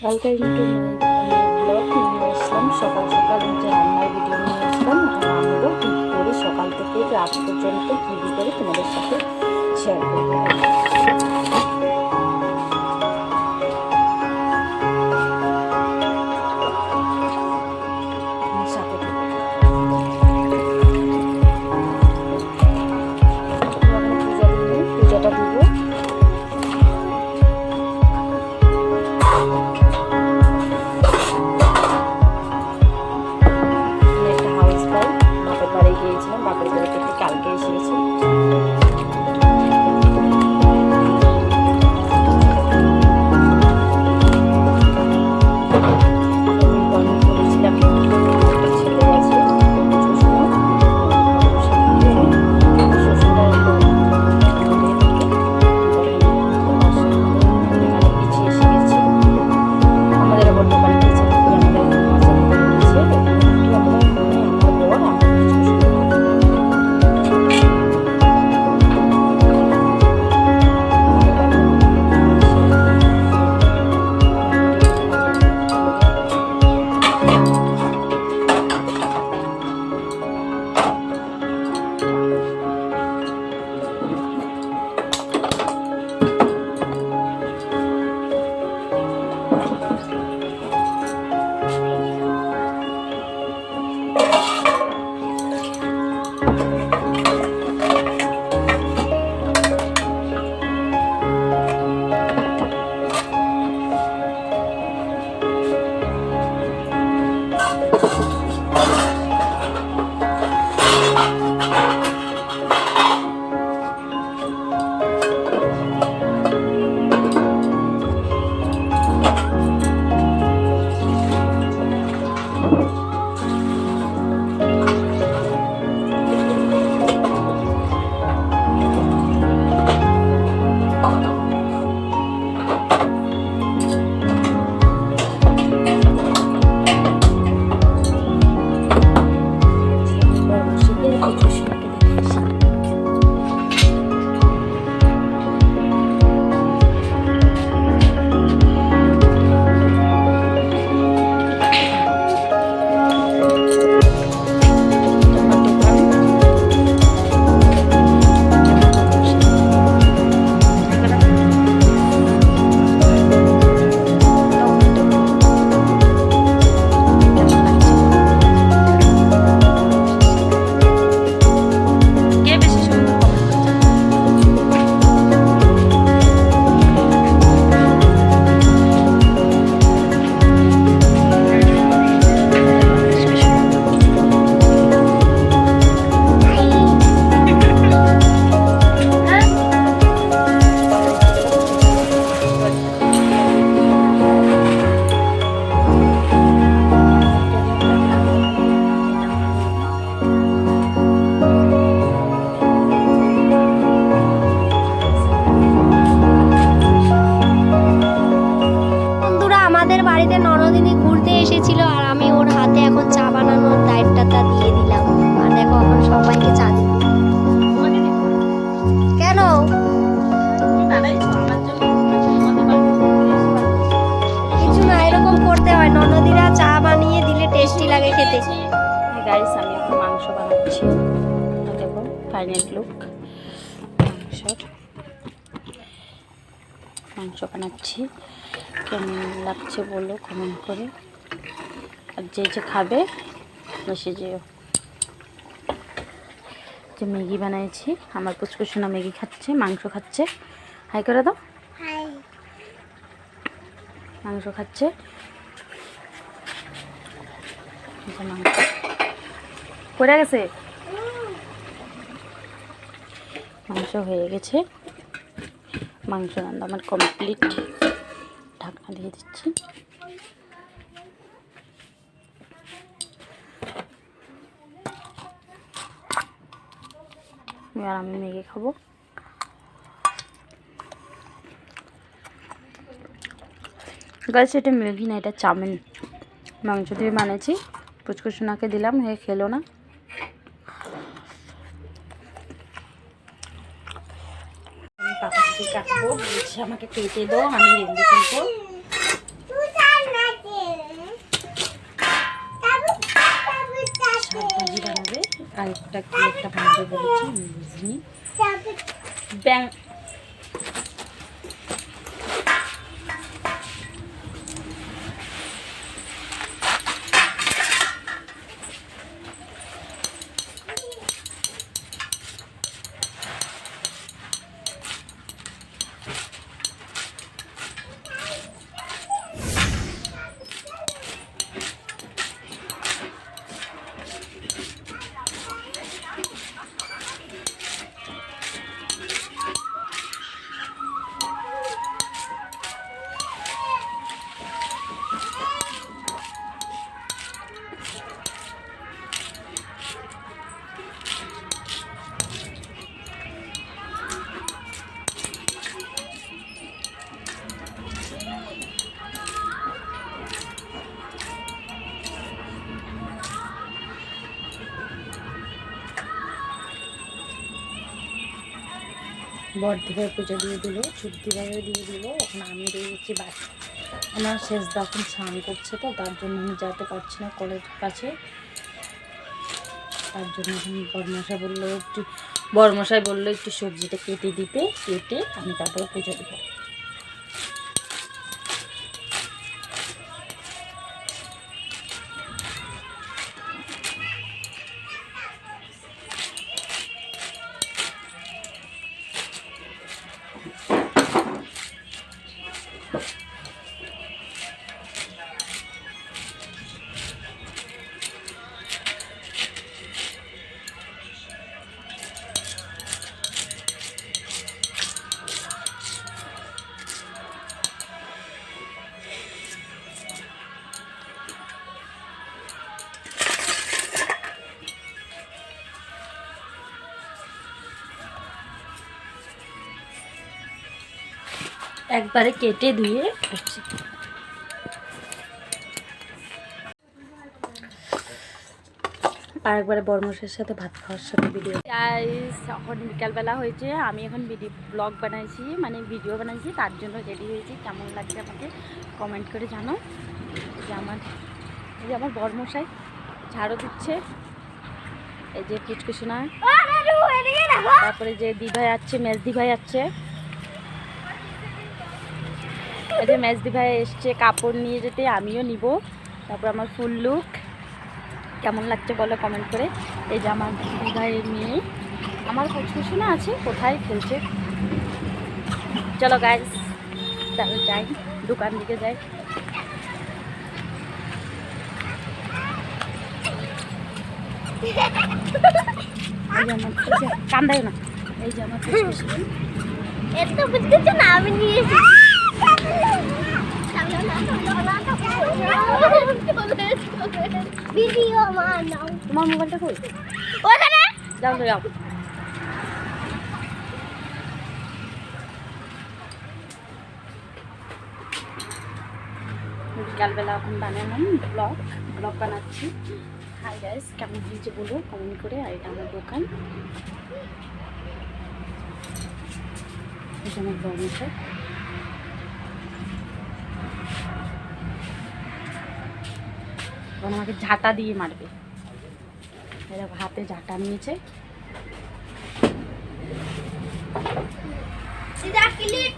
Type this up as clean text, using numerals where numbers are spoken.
Welcome to my blog. নিয়ে আসলাম সকাল সকাল যে রান্নার ভিডিও নিয়ে আসলাম। রান্নাবো কী করে সকাল থেকে রাত পর্যন্ত কী করে তোমাদের সাথে শেয়ার করবো। সাথে পূজাটা দিব। গিয়েছিলাম বাপের বাড়ি থেকে, কালকে এসেছি। বাড়িতে ননদিনী ঘুরতে এসেছিল আর আমি ওর হাতে এখন চা বানানোর দায়িত্বটা দিয়ে দিলাম। আর দেখো এখন সবাইকে চা দিই। কেন কিছু না, এরকম করতে হয়। ননদিরা চা বানিয়ে দিলে টেস্টি লাগে খেতে। গাইস আমি এখন মাংস বানাচ্ছি। দেখো ফাইনাল লুক মাংস বানাচ্ছি। কেমন লাগছে বলো কমেন্ট করে। আর যে যে খাবে বসে যেও। যে ম্যাগি বানাইছি, আমার পুচকুসোনা ম্যাগি খাচ্ছে, মাংস খাচ্ছে। হাই করে দাও। মাংস খাচ্ছে। মাংস পড়ে গেছে, মাংস হয়ে গেছে। মাংস রান্না আমার কমপ্লিট। ঢাকনা দিয়ে দিচ্ছি। আর আমি ম্যাগি খাবো। গাইস এটা ম্যাগি না, এটা চাউমিন। মাংস দিয়ে বানিয়েছি, পুচকুসোনাকে দিলাম, হয়ে খেলো না। পাতা থেকে কাটবো, বলছে আমাকে কেটে দাও, আমি রেঁধে ফেলবো। আরেকটা কি একটা বানাতে বলেছি আমি বুঝিনি। ব্যাং বড়দিভাই পুজো দিয়ে দিল, ছোটদিভাইও দিয়ে দিল। এখন আমি দিয়ে দিচ্ছি বাড়ি। আমার শেষ এখন স্নান করছে, তো তার জন্য আমি যেতে পারছি না কলের কাছে। তার জন্য এখন বড়মশাই বললো একটু সবজিটা কেটে দিতে, কেটে আমি তারপরে পুজো দেবো। একবারে কেটে ধুয়ে করছি। আর একবারে বড়মশের সাথে ভাত খাওয়ার সাথে ভিডিও। এখন বিকালবেলা হয়েছে, আমি এখন ব্লগ বানাইছি, মানে ভিডিও বানাইছি, তার জন্য রেডি হয়েছি। কেমন লাগছে আমাকে কমেন্ট করে জানো। এই যে আমার বড়মশাই ঝাড়ু দিচ্ছে, এই যে পুচকুসোনা, তারপরে যে দিভাই আছে, মেজ দিভাই আছে, এই যে মেজদি ভাই এসছে কাপড় নিয়ে যেতে, আমিও নিব। তারপর আমার ফুল লুক কেমন লাগছে বলো কমেন্ট করে। এই যে আমার ভাইয়ের মেয়ে, আমার কুচকুচুনা আছে, কোথায় খেলছে। চলো গাইস, তাহলে যাই, দোকান দিকে যাই। এই যে আমার কান্দাই না, এই যে আমার কুচকুচুনা, এত বুঝতে না আমি নিয়ে ভিডিও বানাও। তোমার মোবাইলটা কই? ওখানে যাও তো যাও। বিকালবেলা এখন বানালাম ব্লগ বানাচ্ছি। হাই গাইস, কেমন হয়েছে বলো কমেন্ট করে। আর এটা আমার দোকান, এটা আমার বড়মশাই। এখন আমাকে ঝাঁটা দিয়ে মারবে। এরা হাতে ঝাঁটা নিয়েছে। এটা ক্লিপ